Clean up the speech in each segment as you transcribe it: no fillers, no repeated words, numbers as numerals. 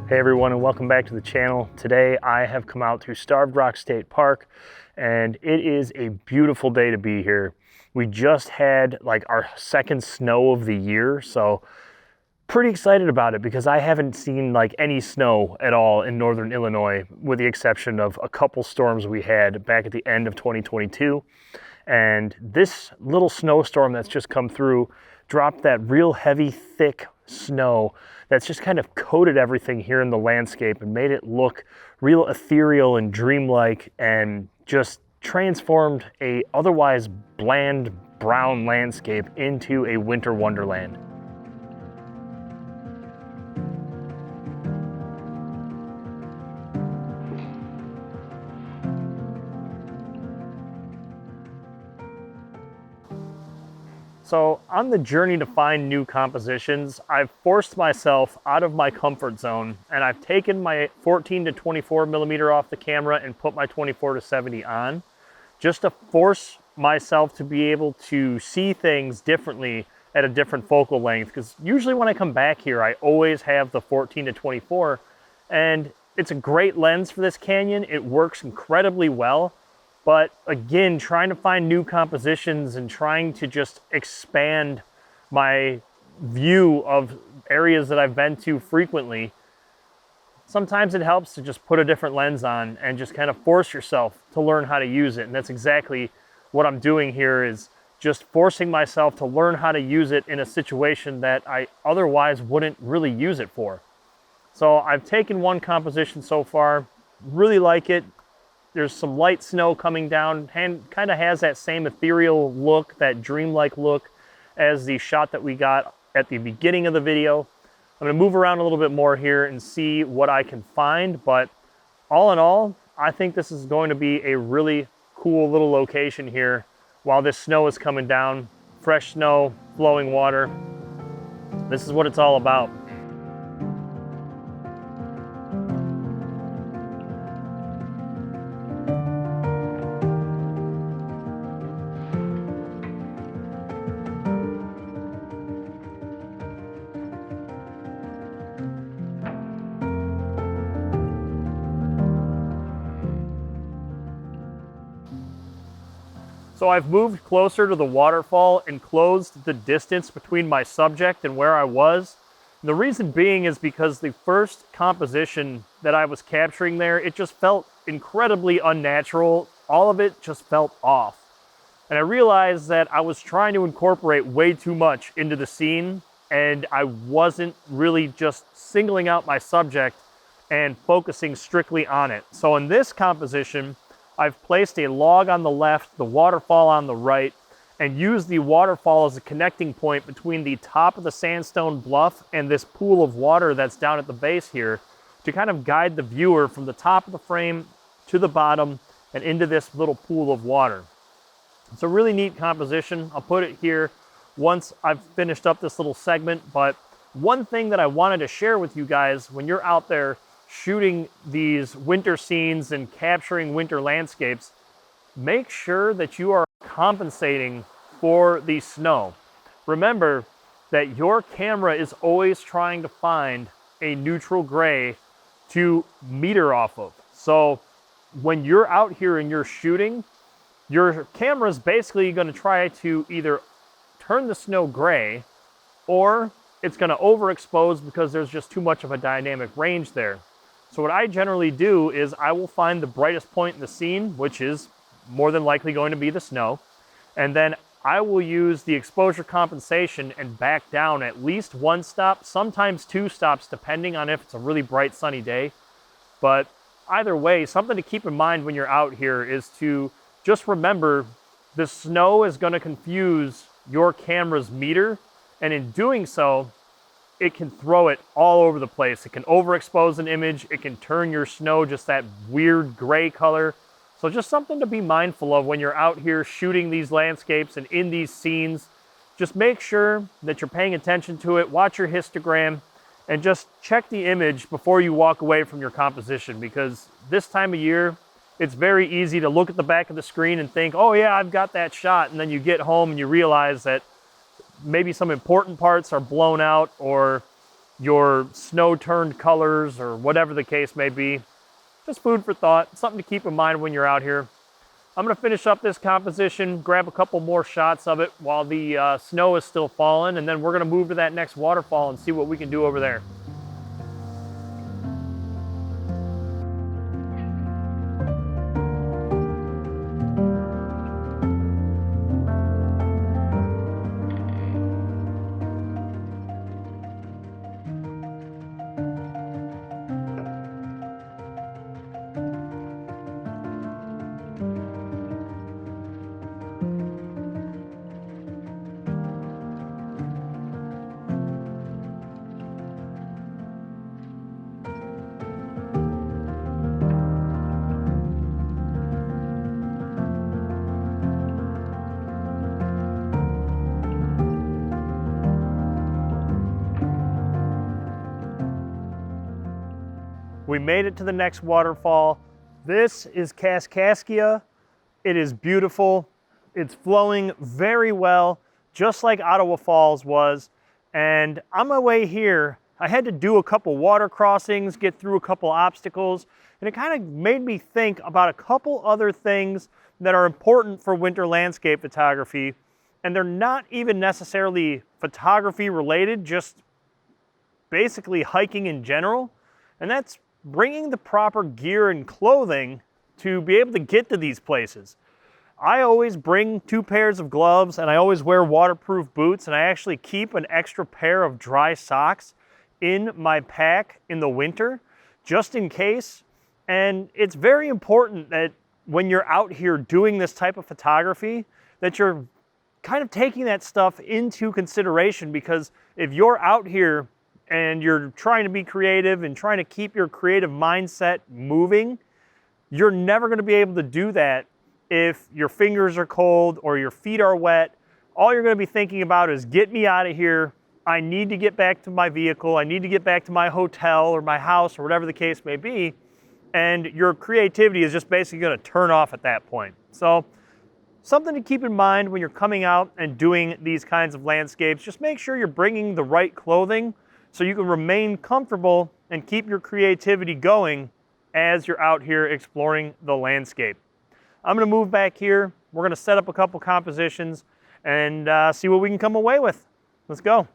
Hey everyone, and welcome back to the channel. Today I have come out to Starved Rock State Park, and it is a beautiful day to be here. We just had like our second snow of the year, so pretty excited about it because I haven't seen like any snow at all in northern Illinois, with the exception of a couple storms we had back at the end of 2022. And this little snowstorm that's just come through dropped that real heavy, thick snow that's just kind of coated everything here in the landscape and made it look real ethereal and dreamlike, and just transformed a otherwise bland brown landscape into a winter wonderland. So on the journey to find new compositions, I've forced myself out of my comfort zone, and I've taken my 14 to 24 millimeter off the camera and put my 24 to 70 on, just to force myself to be able to see things differently at a different focal length. Because usually when I come back here, I always have the 14 to 24, and it's a great lens for this canyon. It works incredibly well. But again, trying to find new compositions and trying to just expand my view of areas that I've been to frequently, sometimes it helps to just put a different lens on and just kind of force yourself to learn how to use it. And that's exactly what I'm doing here, is just forcing myself to learn how to use it in a situation that I otherwise wouldn't really use it for. So I've taken one composition so far, really like it. There's some light snow coming down, and kind of has that same ethereal look, that dreamlike look as the shot that we got at the beginning of the video. I'm gonna move around a little bit more here and see what I can find, but all in all, I think this is going to be a really cool little location here while this snow is coming down. Fresh snow, flowing water. This is what it's all about. So I've moved closer to the waterfall and closed the distance between my subject and where I was. And the reason being is because the first composition that I was capturing there, it just felt incredibly unnatural. All of it just felt off. And I realized that I was trying to incorporate way too much into the scene, and I wasn't really just singling out my subject and focusing strictly on it. So in this composition, I've placed a log on the left, the waterfall on the right, and used the waterfall as a connecting point between the top of the sandstone bluff and this pool of water that's down at the base here, to kind of guide the viewer from the top of the frame to the bottom and into this little pool of water. It's a really neat composition. I'll put it here once I've finished up this little segment, but one thing that I wanted to share with you guys when you're out there shooting these winter scenes and capturing winter landscapes, make sure that you are compensating for the snow. Remember that your camera is always trying to find a neutral gray to meter off of. So when you're out here and you're shooting, your camera is basically going to try to either turn the snow gray, or it's going to overexpose because there's just too much of a dynamic range there. So what I generally do is I will find the brightest point in the scene, which is more than likely going to be the snow, and then I will use the exposure compensation and back down at least one stop, sometimes two stops, depending on if it's a really bright sunny day. But either way, something to keep in mind when you're out here is to just remember the snow is going to confuse your camera's meter, and in doing so, it can throw it all over the place. It can overexpose an image. It can turn your snow just that weird gray color. So just something to be mindful of when you're out here shooting these landscapes and in these scenes. Just make sure that you're paying attention to it. Watch your histogram and just check the image before you walk away from your composition, because this time of year, it's very easy to look at the back of the screen and think, oh yeah, I've got that shot. And then you get home and you realize that maybe some important parts are blown out, or your snow turned colors or whatever the case may be. Just food for thought, something to keep in mind when you're out here. I'm gonna finish up this composition, grab a couple more shots of it while the snow is still falling, and then we're gonna move to that next waterfall and see what we can do over there. We made it to the next waterfall. This is Kaskaskia. It is beautiful. It's flowing very well, just like Ottawa Falls was. And on my way here, I had to do a couple water crossings, get through a couple obstacles, and it kind of made me think about a couple other things that are important for winter landscape photography. And they're not even necessarily photography related, just basically hiking in general. And that's bringing the proper gear and clothing to be able to get to these places. I always bring 2 pairs of gloves, and I always wear waterproof boots, and I actually keep an extra pair of dry socks in my pack in the winter, just in case. And it's very important that when you're out here doing this type of photography, that you're kind of taking that stuff into consideration, because if you're out here and you're trying to be creative and trying to keep your creative mindset moving, you're never going to be able to do that if your fingers are cold or your feet are wet. All you're going to be thinking about is, get me out of here. I need to get back to my vehicle. I need to get back to my hotel or my house or whatever the case may be. And your creativity is just basically going to turn off at that point. So something to keep in mind when you're coming out and doing these kinds of landscapes. Just make sure you're bringing the right clothing so you can remain comfortable and keep your creativity going as you're out here exploring the landscape. I'm gonna move back here. We're gonna set up a couple compositions and see what we can come away with. Let's go.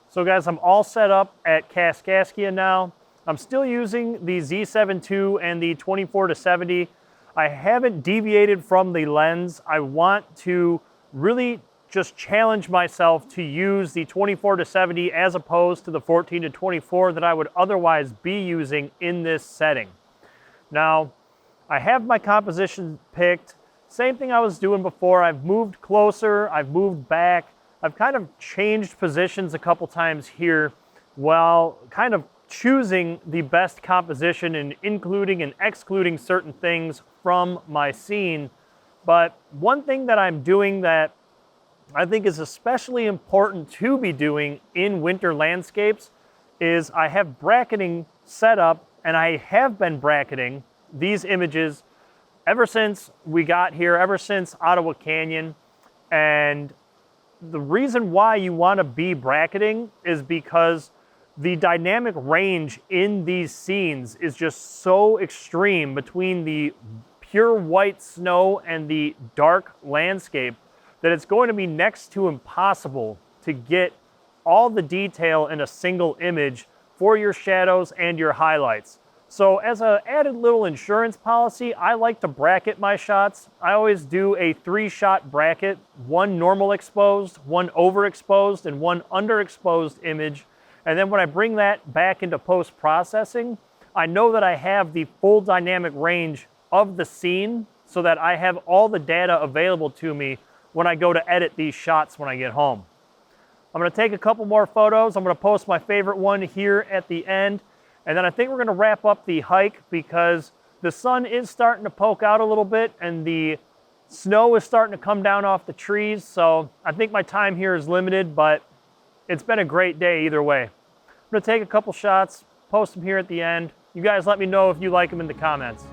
So guys, I'm all set up at Kaskaskia now. I'm still using the Z7 II and the 24-70. I haven't deviated from the lens. I want to really just challenge myself to use the 24-70 as opposed to the 14-24 that I would otherwise be using in this setting. Now, I have my composition picked. Same thing I was doing before. I've moved closer, I've moved back. I've kind of changed positions a couple times here while kind of choosing the best composition and including and excluding certain things from my scene. But one thing that I'm doing that I think is especially important to be doing in winter landscapes is I have bracketing set up, and I have been bracketing these images ever since we got here, ever since Ottawa Canyon. And the reason why you want to be bracketing is because the dynamic range in these scenes is just so extreme between the pure white snow and the dark landscape that it's going to be next to impossible to get all the detail in a single image for your shadows and your highlights. So as an added little insurance policy, I like to bracket my shots. I always do a 3-shot bracket, 1 normal exposed, 1 overexposed, and 1 underexposed image. And then when I bring that back into post-processing, I know that I have the full dynamic range of the scene so that I have all the data available to me when I go to edit these shots when I get home. I'm gonna take a couple more photos. I'm gonna post my favorite one here at the end. And then I think we're gonna wrap up the hike because the sun is starting to poke out a little bit and the snow is starting to come down off the trees. So I think my time here is limited, but it's been a great day either way. I'm gonna take a couple shots, post them here at the end. You guys let me know if you like them in the comments.